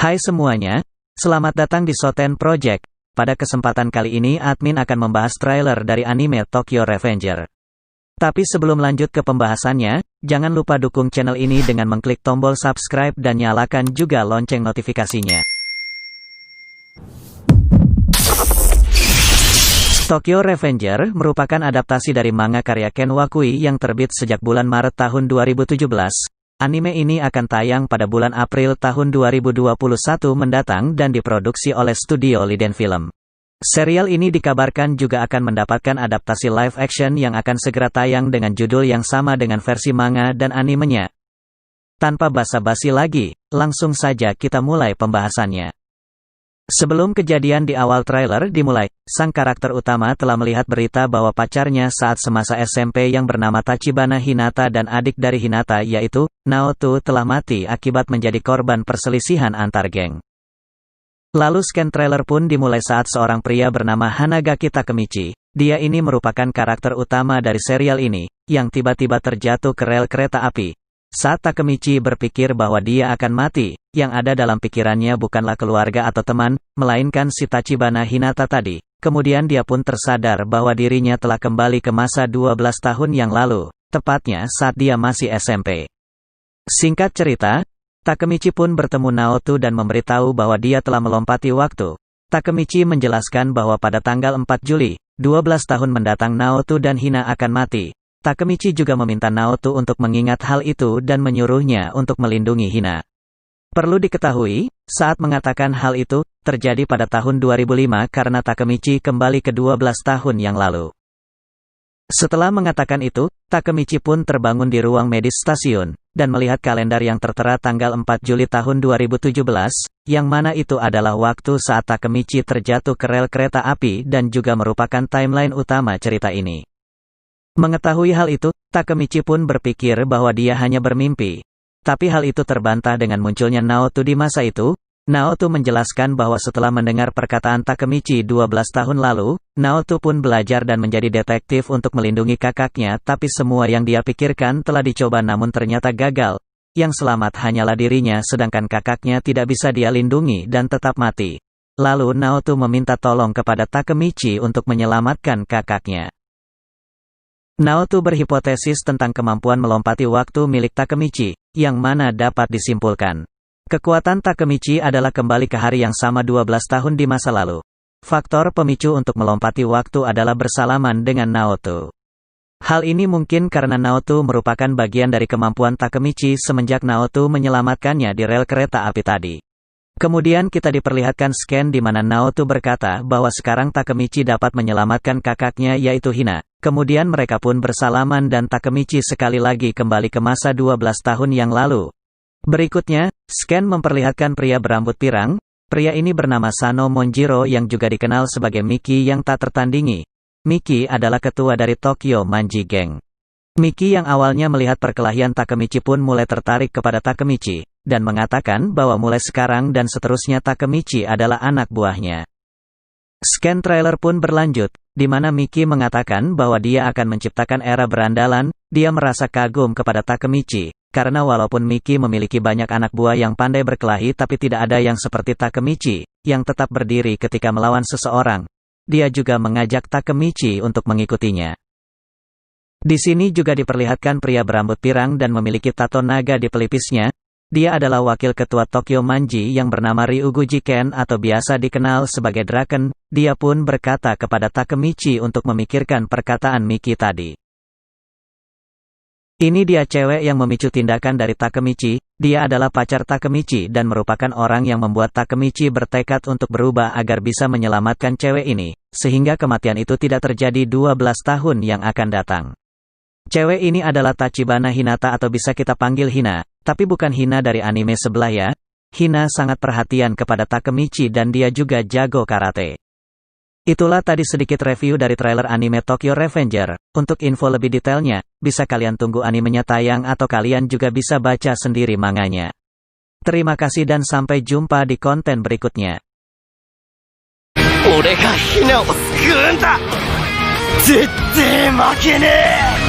Hai semuanya, selamat datang di Soten Project. Pada kesempatan kali ini admin akan membahas trailer dari anime Tokyo Revenger. Tapi sebelum lanjut ke pembahasannya, jangan lupa dukung channel ini dengan mengklik tombol subscribe dan nyalakan juga lonceng notifikasinya. Tokyo Revenger merupakan adaptasi dari manga karya Ken Wakui yang terbit sejak bulan Maret tahun 2017. Anime ini akan tayang pada bulan April tahun 2021 mendatang dan diproduksi oleh studio Liden Film. Serial ini dikabarkan juga akan mendapatkan adaptasi live action yang akan segera tayang dengan judul yang sama dengan versi manga dan animenya. Tanpa basa-basi lagi, langsung saja kita mulai pembahasannya. Sebelum kejadian di awal trailer dimulai, sang karakter utama telah melihat berita bahwa pacarnya saat semasa SMP yang bernama Tachibana Hinata dan adik dari Hinata yaitu Naoto telah mati akibat menjadi korban perselisihan antar geng. Lalu scan trailer pun dimulai saat seorang pria bernama Hanagaki Takemichi, dia ini merupakan karakter utama dari serial ini, yang tiba-tiba terjatuh ke rel kereta api. Saat Takemichi berpikir bahwa dia akan mati, yang ada dalam pikirannya bukanlah keluarga atau teman, melainkan si Tachibana Hinata tadi. Kemudian dia pun tersadar bahwa dirinya telah kembali ke masa 12 tahun yang lalu, tepatnya saat dia masih SMP. Singkat cerita, Takemichi pun bertemu Naoto dan memberitahu bahwa dia telah melompati waktu. Takemichi menjelaskan bahwa pada tanggal 4 Juli, 12 tahun mendatang Naoto dan Hina akan mati. Takemichi juga meminta Naoto untuk mengingat hal itu dan menyuruhnya untuk melindungi Hina. Perlu diketahui, saat mengatakan hal itu, terjadi pada tahun 2005 karena Takemichi kembali ke 12 tahun yang lalu. Setelah mengatakan itu, Takemichi pun terbangun di ruang medis stasiun, dan melihat kalender yang tertera tanggal 4 Juli tahun 2017, yang mana itu adalah waktu saat Takemichi terjatuh ke rel kereta api dan juga merupakan timeline utama cerita ini. Mengetahui hal itu, Takemichi pun berpikir bahwa dia hanya bermimpi. Tapi hal itu terbantah dengan munculnya Naoto di masa itu. Naoto menjelaskan bahwa setelah mendengar perkataan Takemichi 12 tahun lalu, Naoto pun belajar dan menjadi detektif untuk melindungi kakaknya, tapi semua yang dia pikirkan telah dicoba namun ternyata gagal. Yang selamat hanyalah dirinya sedangkan kakaknya tidak bisa dia lindungi dan tetap mati. Lalu Naoto meminta tolong kepada Takemichi untuk menyelamatkan kakaknya. Naoto berhipotesis tentang kemampuan melompati waktu milik Takemichi, yang mana dapat disimpulkan. Kekuatan Takemichi adalah kembali ke hari yang sama 12 tahun di masa lalu. Faktor pemicu untuk melompati waktu adalah bersalaman dengan Naoto. Hal ini mungkin karena Naoto merupakan bagian dari kemampuan Takemichi semenjak Naoto menyelamatkannya di rel kereta api tadi. Kemudian kita diperlihatkan scan di mana Naoto berkata bahwa sekarang Takemichi dapat menyelamatkan kakaknya yaitu Hina. Kemudian mereka pun bersalaman dan Takemichi sekali lagi kembali ke masa 12 tahun yang lalu. Berikutnya, scan memperlihatkan pria berambut pirang. Pria ini bernama Sano Monjiro yang juga dikenal sebagai Miki yang tak tertandingi. Miki adalah ketua dari Tokyo Manji Gang. Miki yang awalnya melihat perkelahian Takemichi pun mulai tertarik kepada Takemichi, dan mengatakan bahwa mulai sekarang dan seterusnya Takemichi adalah anak buahnya. Scan trailer pun berlanjut, di mana Miki mengatakan bahwa dia akan menciptakan era berandalan. Dia merasa kagum kepada Takemichi, karena walaupun Miki memiliki banyak anak buah yang pandai berkelahi tapi tidak ada yang seperti Takemichi, yang tetap berdiri ketika melawan seseorang. Dia juga mengajak Takemichi untuk mengikutinya. Di sini juga diperlihatkan pria berambut pirang dan memiliki tato naga di pelipisnya. Dia adalah wakil ketua Tokyo Manji yang bernama Ryuguji Ken atau biasa dikenal sebagai Draken. Dia pun berkata kepada Takemichi untuk memikirkan perkataan Miki tadi. Ini dia cewek yang memicu tindakan dari Takemichi. Dia adalah pacar Takemichi dan merupakan orang yang membuat Takemichi bertekad untuk berubah agar bisa menyelamatkan cewek ini, sehingga kematian itu tidak terjadi 12 tahun yang akan datang. Cewek ini adalah Tachibana Hinata atau bisa kita panggil Hina, tapi bukan Hina dari anime sebelah ya. Hina sangat perhatian kepada Takemichi dan dia juga jago karate. Itulah tadi sedikit review dari trailer anime Tokyo Revenger. Untuk info lebih detailnya, bisa kalian tunggu animenya tayang atau kalian juga bisa baca sendiri manganya. Terima kasih dan sampai jumpa di konten berikutnya. 俺がヒナを救うんだ。絶対負けねえ。